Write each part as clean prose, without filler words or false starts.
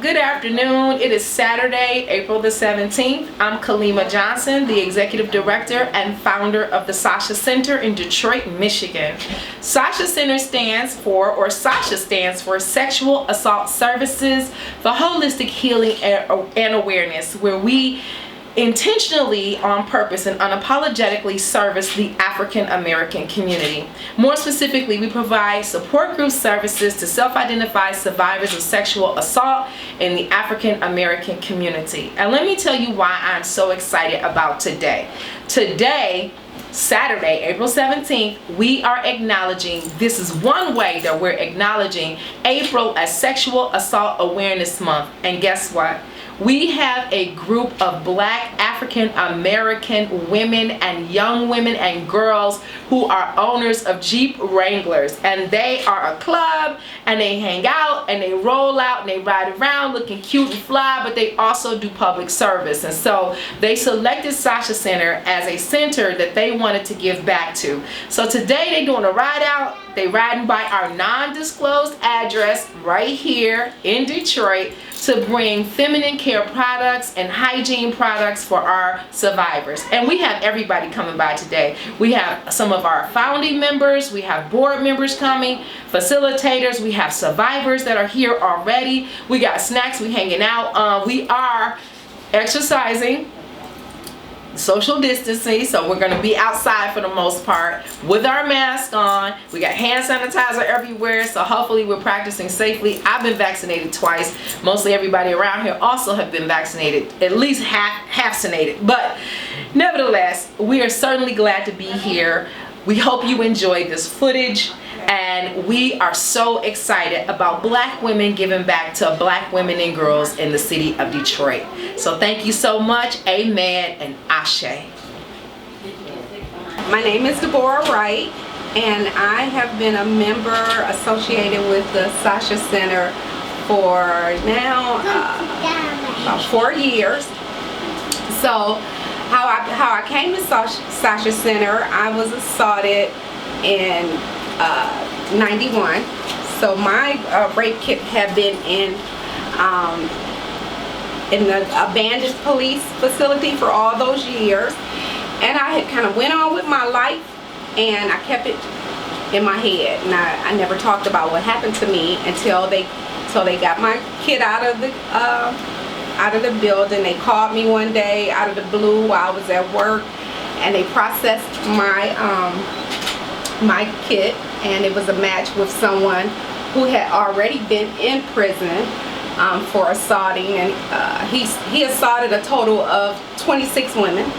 Good afternoon. It is Saturday, April the 17th. I'm Kalima Johnson, the Executive Director and founder of the Sasha Center in Detroit, Michigan. Sasha Center stands for Sexual Assault Services for Holistic Healing and Awareness, where we intentionally, on purpose, and unapologetically service the African American community. More specifically, we provide support group services to self-identified survivors of sexual assault in the African American community. And let me tell you why I'm so excited about today. Today, Saturday, April 17th, we are acknowledging, this is one way that we're acknowledging April as Sexual Assault Awareness Month. And guess what? We have a group of Black African American women and young women and girls who are owners of Jeep Wranglers, and they are a club, and they hang out and they roll out and they ride around looking cute and fly, but they also do public service. And so they selected Sasha Center as a center that they wanted to give back to. So today they're doing a ride out. They riding by our non-disclosed address right here in Detroit to bring feminine care products and hygiene products for our survivors. And we have everybody coming by today. We have some of our founding members, we have board members coming, facilitators, we have survivors that are here already. We got snacks, we hanging out. We are exercising, social distancing, so we're going to be outside for the most part with our mask on. We got hand sanitizer everywhere, so hopefully we're practicing safely. I've been vaccinated twice. Mostly everybody around here also have been vaccinated, at least half-vaccinated. But nevertheless, we are certainly glad to be here. We hope you enjoyed this footage, and we are so excited about Black women giving back to Black women and girls in the city of Detroit. So thank you so much. Amen and Ashe. My name is Deborah Wright, and I have been a member associated with the Sasha Center for now about 4 years. So how I came to Sasha Center, I was assaulted in 91. So my rape kit had been in the abandoned police facility for all those years, and I had kind of went on with my life, and I kept it in my head, and I never talked about what happened to me until they got my kid out of the building. They called me one day out of the blue while I was at work, and they processed my kit, and it was a match with someone who had already been in prison for assaulting, and he assaulted a total of 26 women.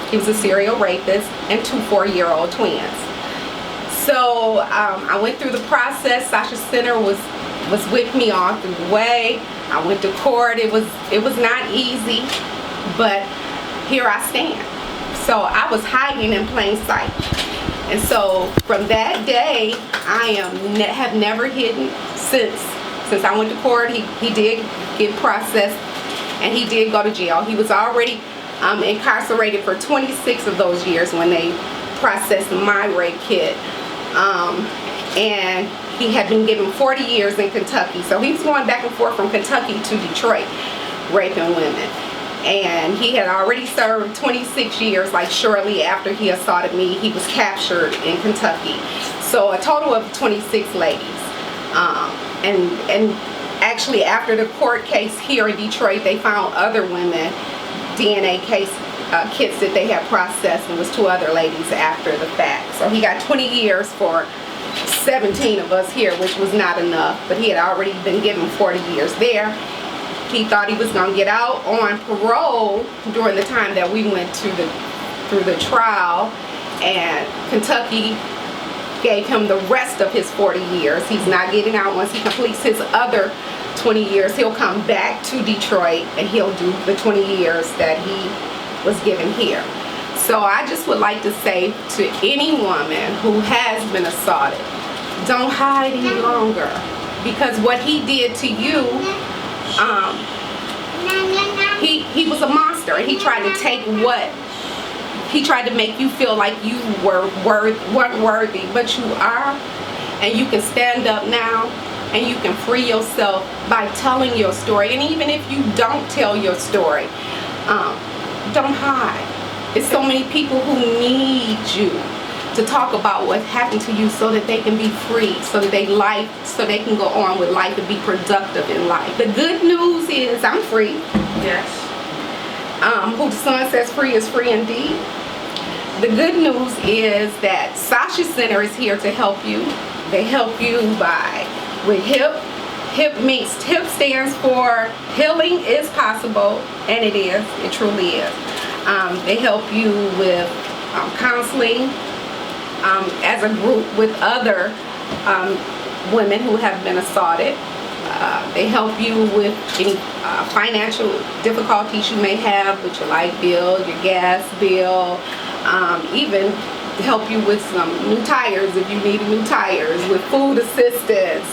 He was a serial rapist, and 2 4-year-old twins. So I went through the process. Sasha Center was with me all through the way. I went to court. It was not easy, but here I stand. So I was hiding in plain sight. And so from that day, I have never hidden since I went to court. He did get processed, and he did go to jail. He was already incarcerated for 26 of those years when they processed my rape kit. And he had been given 40 years in Kentucky. So he was going back and forth from Kentucky to Detroit, raping women. And he had already served 26 years, like shortly after he assaulted me. He was captured in Kentucky. So a total of 26 ladies. And actually after the court case here in Detroit, they found other women DNA kits that they had processed, and was 2 other ladies after the fact. So he got 20 years for 17 of us here, which was not enough, but he had already been given 40 years there. He thought he was going to get out on parole during the time that we went through the trial, and Kentucky gave him the rest of his 40 years. He's not getting out. Once he completes his other 20 years, he'll come back to Detroit, and he'll do the 20 years that he was given here. So I just would like to say to any woman who has been assaulted, don't hide any longer, because what he did to you, he was a monster, and he tried to take he tried to make you feel like you weren't worthy, but you are, and you can stand up now and you can free yourself by telling your story. And even if you don't tell your story, don't hide. It's so many people who need you to talk about what happened to you so that they can be free, so that they can go on with life and be productive in life. The good news is I'm free. Yes. Who the Son sets free is free indeed. The good news is that Sasha Center is here to help you. They help you with HIP. HIP stands for Healing is Possible, and it is. It truly is. They help you with counseling as a group with other women who have been assaulted. They help you with any financial difficulties you may have with your light bill, your gas bill, even help you with some new tires if you need new tires, with food assistance,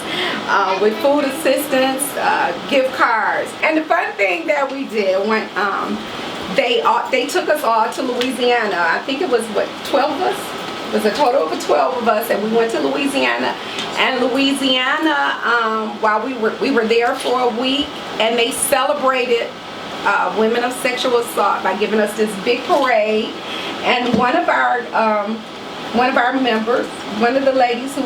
gift cards. And the fun thing that we did when they took us all to Louisiana. I think it was 12 of us. It was a total of 12 of us, and we went to Louisiana. And Louisiana, while we were there for a week, and they celebrated women of sexual assault by giving us this big parade. And one of our members, one of the ladies who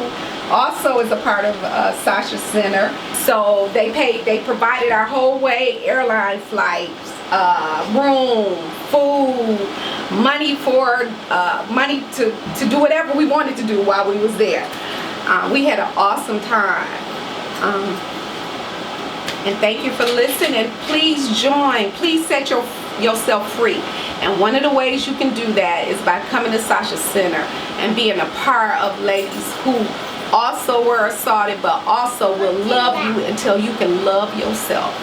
also is a part of Sasha Center, so they provided our whole way, airline flights, room, food, money to do whatever we wanted to do while we was there. We had an awesome time. And thank you for listening. Please join. Please set yourself free. And one of the ways you can do that is by coming to Sasha Center and being a part of ladies who also were assaulted, but also will love you until you can love yourself.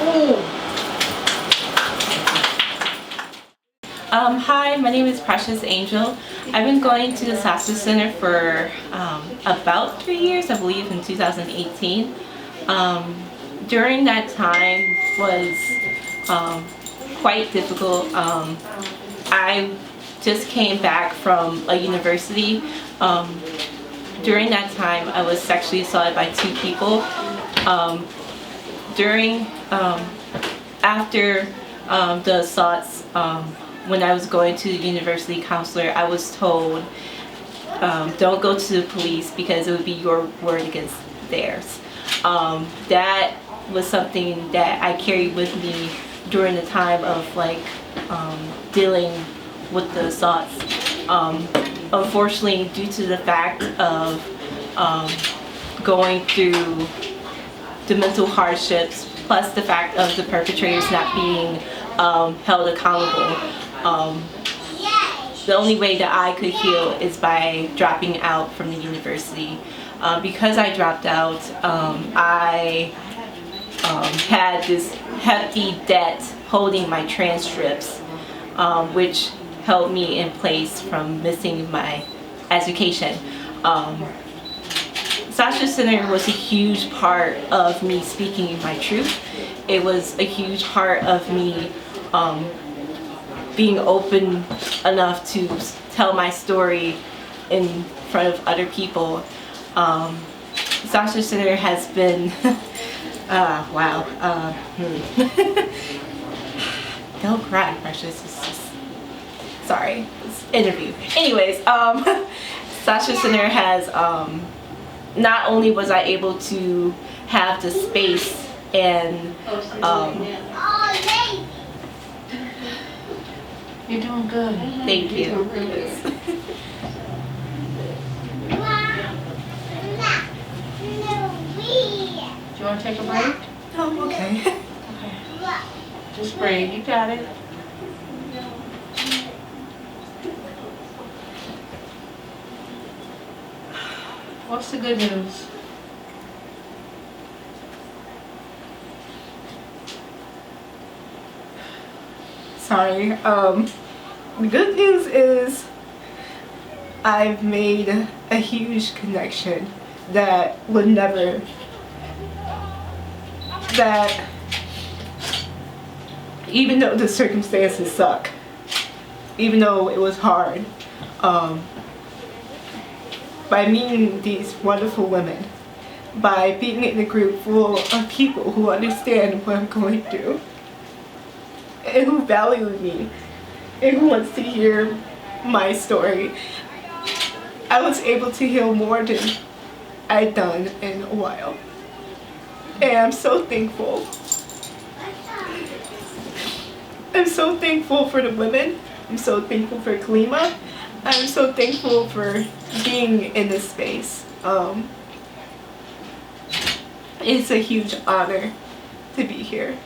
Hi, my name is Precious Angel. I've been going to the Sasha Center for about 3 years, I believe in 2018. During that time was quite difficult. I just came back from a university. During that time, I was sexually assaulted by 2 people. After the assaults, when I was going to the university counselor, I was told, don't go to the police because it would be your word against theirs. That was something that I carried with me during the time of dealing with the assaults. Unfortunately, due to the fact of going through the mental hardships, plus the fact of the perpetrators not being held accountable, the only way that I could heal is by dropping out from the university. Because I dropped out, I had this hefty debt holding my transcripts, which held me in place from missing my education. Sasha Center was a huge part of me speaking my truth. It was a huge part of me being open enough to tell my story in front of other people. Sasha Center has been, wow. Don't cry, Precious. It's just, sorry, it's interview. Anyways, Sasha Center has, not only was I able to have the space and, You're doing good. Thank you. Do you want to take a break? Oh, okay. Okay. Just breathe. You got it. What's the good news? Sorry. The good news is I've made a huge connection that would never, that even though the circumstances suck, even though it was hard, by meeting these wonderful women, by being in a group full of people who understand what I'm going through and who value me and who wants to hear my story. I was able to heal more than I'd done in a while. And I'm so thankful. I'm so thankful for the women. I'm so thankful for Kalima. I'm so thankful for being in this space. It's a huge honor to be here.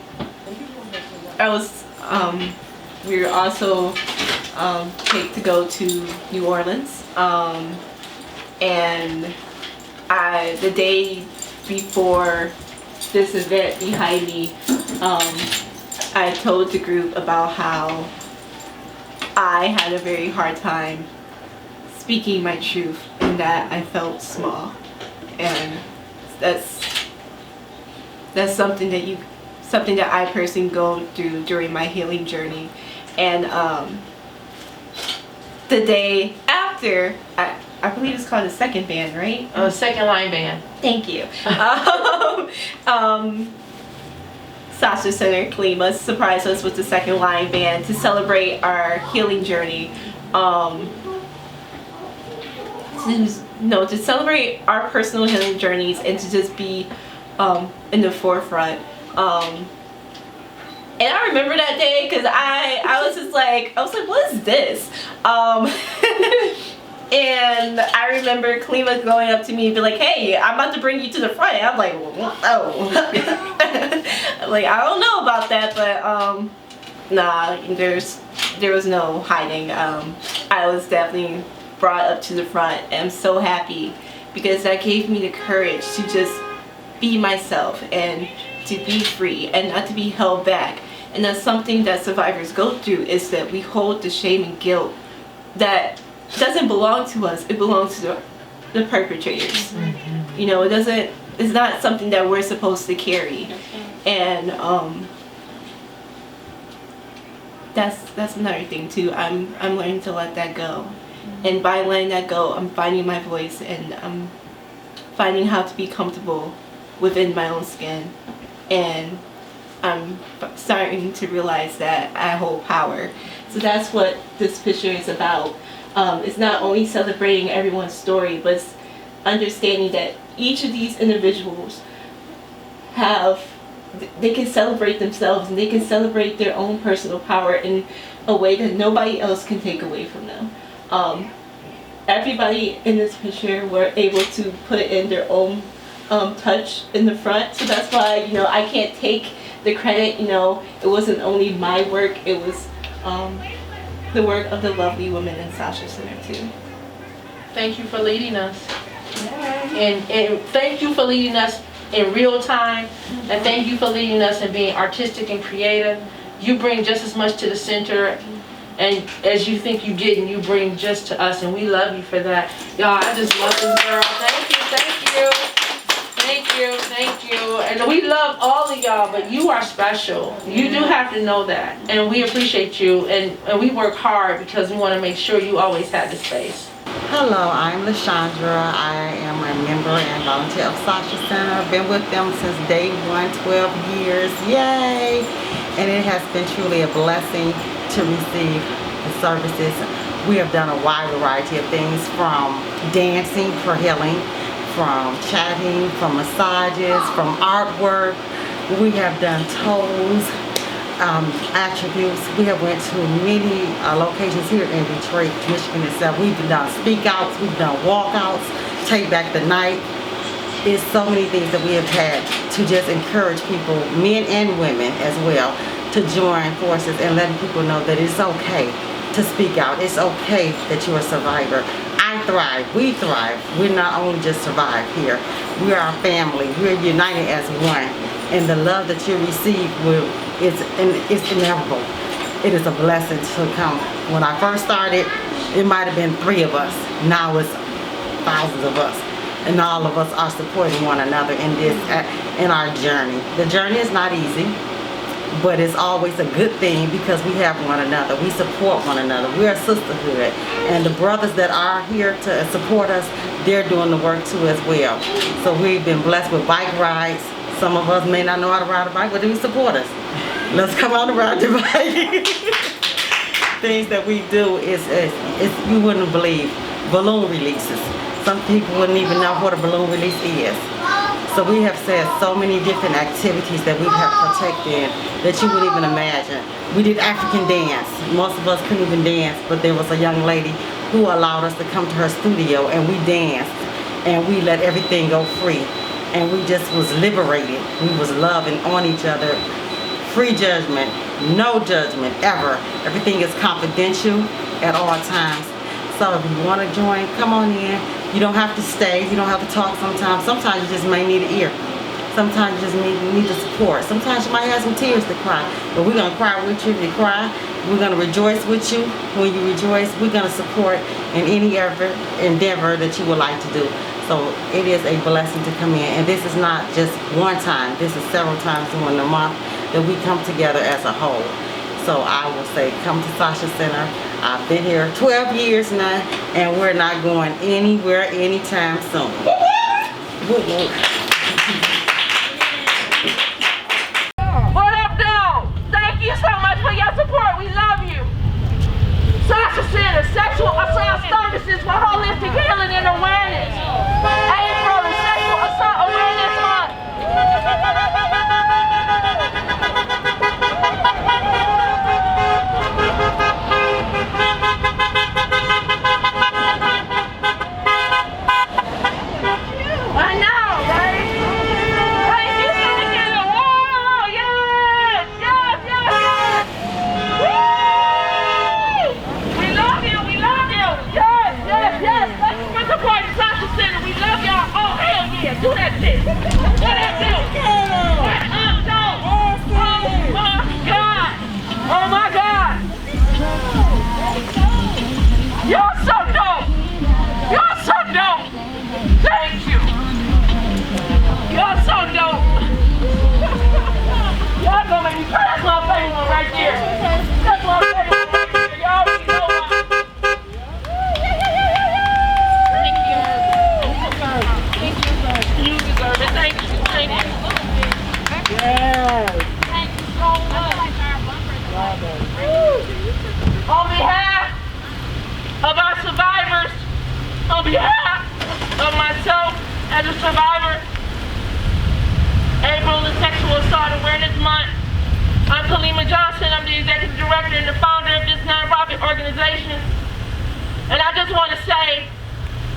We were also picked to go to New Orleans, and the day before this event behind me, I told the group about how I had a very hard time speaking my truth and that I felt small, and that's something that I personally go through during my healing journey. And the day after, I believe it's called the second band, right? Second line band. Thank you. Sasha Center, Kalima surprised us with the second line band to celebrate our healing journey. To celebrate our personal healing journeys and to just be in the forefront. And I remember that day because I was like, what is this? And I remember Kalima going up to me and be like, hey, I'm about to bring you to the front. And I'm like, oh. I'm like, I don't know about that, but nah, there was no hiding. I was definitely brought up to the front, and I'm so happy because that gave me the courage to just be myself and to be free and not to be held back. And that's something that survivors go through, is that we hold the shame and guilt that doesn't belong to us. It belongs to the perpetrators. Mm-hmm. You know, it's not something that we're supposed to carry. And that's another thing too. I'm learning to let that go. And by letting that go, I'm finding my voice, and I'm finding how to be comfortable within my own skin. And I'm starting to realize that I hold power. So that's what this picture is about. It's not only celebrating everyone's story, but it's understanding that each of these individuals they can celebrate themselves, and they can celebrate their own personal power in a way that nobody else can take away from them. Everybody in this picture were able to put in their own touch in the front, so that's why, you know, I can't take the credit. You know, it wasn't only my work, it was the work of the lovely women in Sasha Center too. Thank you for leading us. And thank you for leading us in real time, and thank you for leading us and being artistic and creative. You bring just as much to the center and as you think you did, and you bring just to us, and we love you for that. Y'all, I just love this girl. Thank you, thank you. Thank you, thank you. And we love all of y'all, but you are special. You do have to know that. And we appreciate you, and we work hard because we want to make sure you always have the space. Hello, I'm LaShondra. I am a member and volunteer of Sasha Center. I've been with them since day one, 12 years. Yay! And it has been truly a blessing to receive the services. We have done a wide variety of things, from dancing for healing, from chatting, from massages, from artwork. We have done toes, attributes. We have went to many locations here in Detroit, Michigan itself. We've done speak outs, we've done walkouts, take back the night. It's so many things that we have had to just encourage people, men and women as well, to join forces and letting people know that it's okay to speak out. It's okay that you're a survivor. I thrive, we thrive. We're not only just survive here, we are a family. We're united as one. And the love that you receive it's inevitable. It is a blessing to come. When I first started, it might have been 3 of us. Now it's thousands of us. And all of us are supporting one another in this, in our journey. The journey is not easy. but it's always a good thing because we have one another. We support one another. We're a sisterhood. And the brothers that are here to support us, they're doing the work too as well. So we've been blessed with bike rides. Some of us may not know how to ride a bike, but they support us. Let's come out and ride the bike. Things that we do is you wouldn't believe, balloon releases. Some people wouldn't even know what a balloon release is. So we have said so many different activities that we have protected that you wouldn't even imagine. We did African dance. Most of us couldn't even dance, but there was a young lady who allowed us to come to her studio and we danced and we let everything go free. And we just was liberated. We was loving on each other. Free judgment, no judgment ever. Everything is confidential at all times. So if you want to join, come on in. You don't have to stay. You don't have to talk sometimes. Sometimes you just may need an ear. Sometimes you just need the support. Sometimes you might have some tears to cry. But we're going to cry with you if you cry. We're going to rejoice with you when you rejoice. We're going to support in any endeavor that you would like to do. So it is a blessing to come in. And this is not just one time. This is several times during the month that we come together as a whole. So I will say, come to Sasha Center. I've been here 12 years now, and we're not going anywhere anytime soon. What up, though? Thank you so much for your support. We love you. Sasha Center, sexual assault services for holistic healing and awareness. April is Sexual Assault Awareness Month. Do that shit. Do that shit. What up, though? Oh my God. Oh my God. You're so dope. You're so dope. Thank you. You're so dope. Y'all gonna make me cry. That's my favorite one right there. That's my favorite one right there. Y'all already know why. You deserve it. Thank you. Thank you. Yes. Thank you so much. On behalf of our survivors, on behalf of myself as a survivor, April is Sexual Assault Awareness Month. I'm Kalima Johnson. I'm the executive director and the founder of this nonprofit organization. And I just want to say,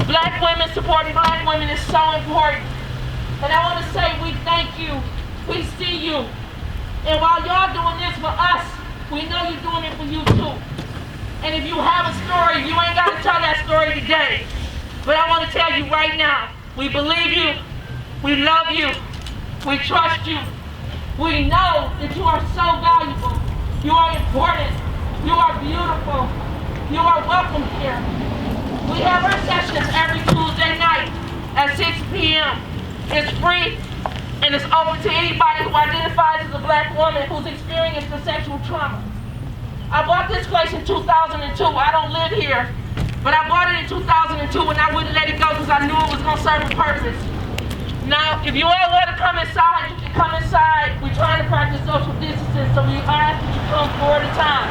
Black women supporting Black women is so important. And I want to say we thank you. We see you. And while y'all doing this for us, we know you're doing it for you too. And if you have a story, you ain't got to tell that story today. But I want to tell you right now, we believe you. We love you. We trust you. We know that you are so valuable. You are important. You are beautiful. You are welcome here. We have our sessions every Tuesday night at 6 p.m. It's free and it's open to anybody who identifies as a Black woman who's experienced a sexual trauma. I bought this place in 2002. I don't live here, but I bought it in 2002 and I wouldn't let it go because I knew it was going to serve a purpose. Now, if you all want to come inside, you can come inside. We're trying to practice social distancing, so we ask that you come 4 at a time.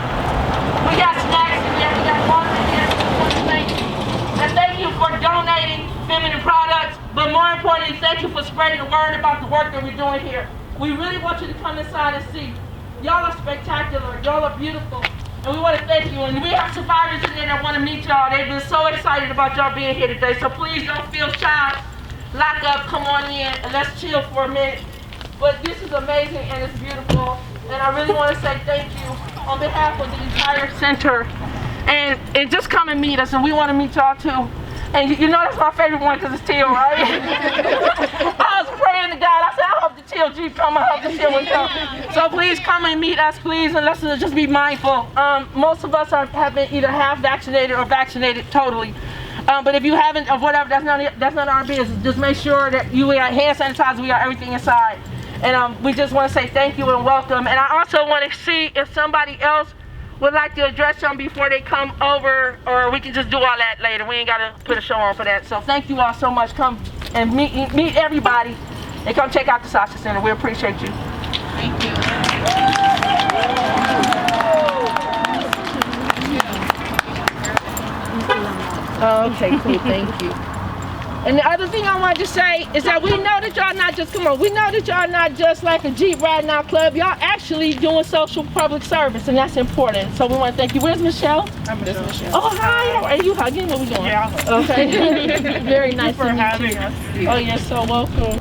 We got snacks in there, we got water in there, we want to thank you. And thank you for donating feminine products, but more importantly, thank you for spreading the word about the work that we're doing here. We really want you to come inside and see. Y'all are spectacular, y'all are beautiful, and we want to thank you. And we have survivors in there that want to meet y'all. They've been so excited about y'all being here today, so please don't feel shy. Lock up, come on in, and let's chill for a minute. But this is amazing and it's beautiful, and I really want to say thank you on behalf of the entire center. And just come and meet us, and we want to meet y'all too. And you know that's my favorite one because it's Teal, right? I was praying to God. I said, I hope the Teal Jeep come. I hope the Teal will come. So please come and meet us, please, and let's just be mindful. Most of us have been either half vaccinated or vaccinated totally. But if you haven't, or whatever, that's not our business. Just make sure that we got hand sanitizer, we got everything inside. And we just want to say thank you and welcome. And I also want to see if somebody else would like to address them before they come over, or we can just do all that later. We ain't got to put a show on for that. So thank you all so much. Come and meet everybody and come check out the Sasha Center. We appreciate you. Thank you. Okay, cool, thank you. And the other thing I wanted to say is that we know that y'all not just, we know that y'all not just like a Jeep riding out club. Y'all actually doing social public service, and that's important. So we want to thank you. Where's Michelle? I'm Michelle. Oh, hi, how are you hugging? What we doing? Yeah. Okay. Very nice to meet you. Oh, you're so welcome.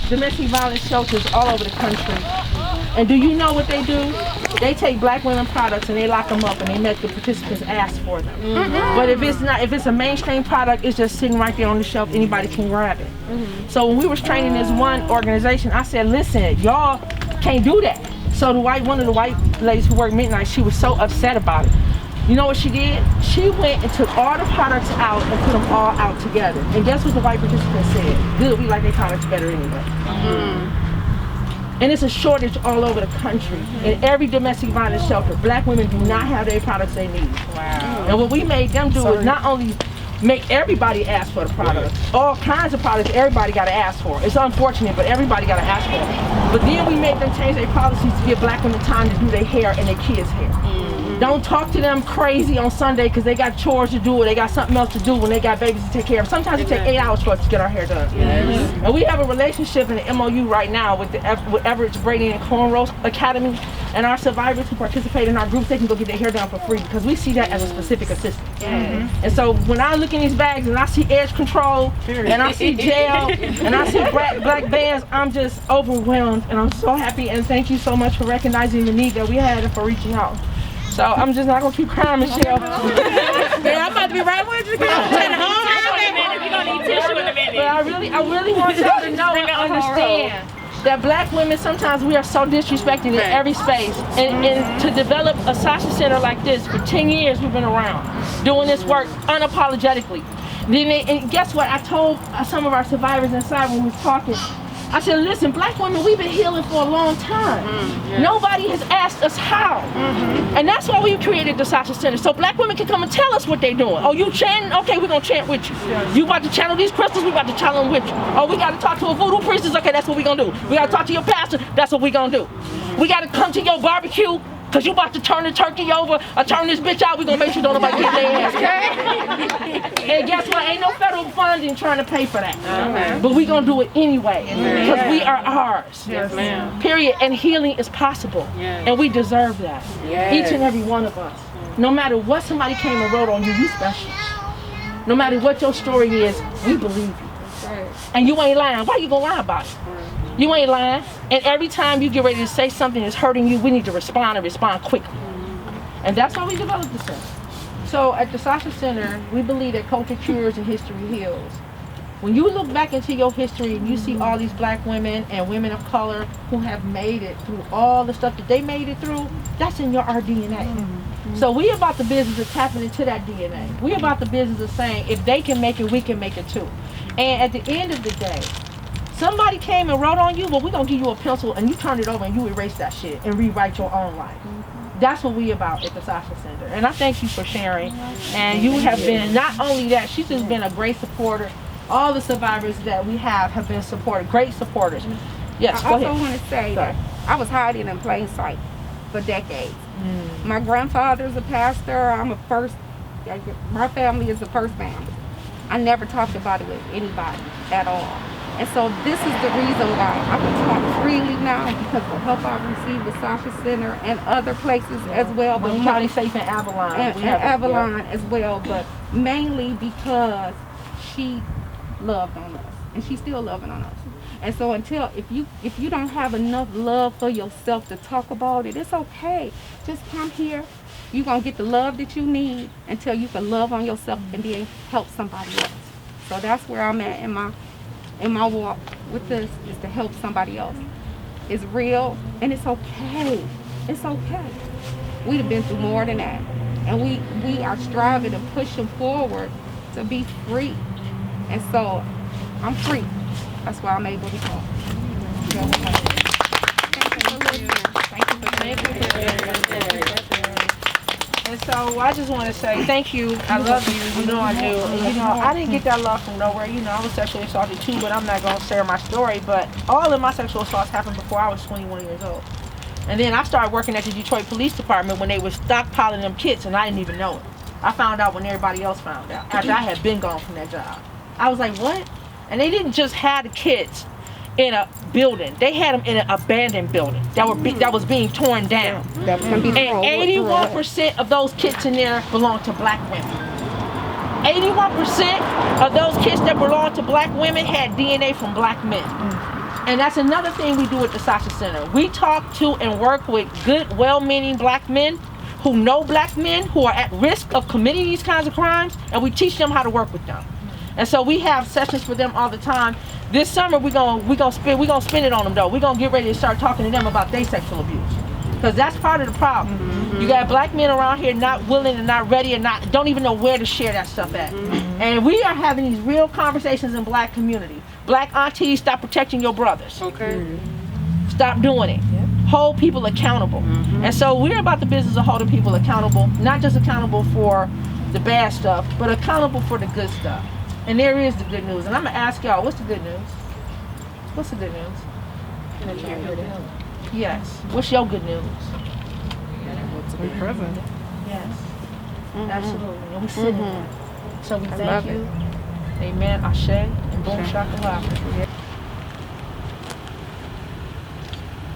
Domestic violence shelters all over the country. And do you know what they do? They take black women products and they lock them up and they make the participants ask for them. But if it's a mainstream product, it's just sitting right there on the shelf, anybody can grab it. So when we was training this one organization, I said, listen, y'all can't do that. So one of the white ladies who worked midnight, she was so upset about it. You know what she did? She went and took all the products out and put them all out together. And guess what the white participants said? Good, we like their products better anyway. And it's a shortage all over the country. In every domestic violence shelter, black women do not have their products they need. Wow. And what we made them do is not only make everybody ask for the product, all kinds of products everybody got to ask for. It's unfortunate, but everybody got to ask for it. But then we made them change their policies to give black women time to do their hair and their kids' hair. Don't talk to them crazy on Sunday because they got chores to do or they got something else to do when they got babies to take care of. Sometimes it takes 8 hours for us to get our hair done. And we have a relationship in the MOU right now with the Everett Brady and Cornrow Academy, and our survivors who participate in our groups, they can go get their hair done for free because we see that as a specific assistance. And so when I look in these bags and I see edge control and I see gel and I see black bands, I'm just overwhelmed and I'm so happy, and thank you so much for recognizing the need that we had and for reaching out. So I'm just not gonna keep crying, Michelle. Yeah, I'm about to be right with you. You're gonna need tissue in a minute. But I really want y'all to know and understand that black women, sometimes we are so disrespected in every space. And to develop a Sasha Center like this, for 10 years we've been around, doing this work unapologetically. And guess what? I told some of our survivors inside when we was talking, I said, listen, black women, we've been healing for a long time. Nobody has asked us how. And that's why we created the Sasha Center. So black women can come and tell us what they're doing. Oh, you chanting? Okay, we're going to chant with you. You about to channel these crystals? We about to channel them with you. Oh, we got to talk to a voodoo priestess? Okay, that's what we're going to do. We got to talk to your pastor? That's what we're going to do. We got to come to your barbecue? Because you about to turn the turkey over or turn this bitch out, we're going to make sure don't nobody get their ass, okay? And guess what? Ain't no federal funding trying to pay for that. But we're going to do it anyway. Because we are ours. Yes, ma'am. Period. And healing is possible. And we deserve that. Each and every one of us. No matter what somebody came and wrote on you, you special. No matter what your story is, we believe you. And you ain't lying. Why you going to lie about it? You ain't lying. And every time you get ready to say something that's hurting you, we need to respond and respond quickly. And that's why we developed the center. So at the Sasha Center, we believe that culture cures and history heals. When you look back into your history and you see all these black women and women of color who have made it through all the stuff that they made it through, that's in our DNA. So we about the business of tapping into that DNA. We about the business of saying, if they can make it, we can make it too. And at the end of the day, somebody came and wrote on you, well, we're going to give you a pencil and you turn it over and you erase that shit and rewrite your own life. That's what we about at the Sasha Center. And I thank you for sharing. And you have been, not only that, she's just been a great supporter. All the survivors that we have been supported, great supporters. Yes, go ahead. I also want to say that I was hiding in plain sight for decades. My grandfather's a pastor. My family is the first family. I never talked about it with anybody at all. And so this is the reason why I can talk freely now, because the help I've received with Sasha Center and other places as well. But County Safe in Avalon. And Avalon as well, but mainly because she loved on us. And she's still loving on us. And so if you don't have enough love for yourself to talk about it, it's okay. Just come here. You're going to get the love that you need until you can love on yourself and then help somebody else. So that's where I'm at in my walk with this, is to help somebody else. It's real and it's okay. It's okay. We've been through more than that. And we are striving and pushing forward to be free. And so I'm free. That's why I'm able to talk. Thank you. And so I just want to say thank you. I love you. You know I do. And you know, I didn't get that love from nowhere. You know, I was sexually assaulted too, but I'm not going to share my story. But all of my sexual assaults happened before I was 21 years old. And then I started working at the Detroit Police Department when they were stockpiling them kits, and I didn't even know it. I found out when everybody else found out, after I had been gone from that job. I was like, what? And they didn't just have the kids in a building. They had them in an abandoned building that was being torn down. And 81% of those kids in there belonged to black women. 81% of those kids that belonged to black women had DNA from black men. And that's another thing we do at the Sasha Center. We talk to and work with good, well-meaning black men who know black men who are at risk of committing these kinds of crimes, and we teach them how to work with them. And so we have sessions for them all the time. This summer we gonna spend it on them though. We're gonna get ready to start talking to them about their sexual abuse, because that's part of the problem. You got black men around here not willing and not ready and don't even know where to share that stuff at. And we are having these real conversations in black community. Black aunties, stop protecting your brothers. Stop doing it. Hold people accountable. And so we're about the business of holding people accountable, not just accountable for the bad stuff, but accountable for the good stuff. And there is the good news. And I'm going to ask y'all, what's the good news? What's the good news? Yes. What's your good news? To be present. Yes. Absolutely. And we sit in that. So we thank you. Amen. Ashe. And boom shakalaka.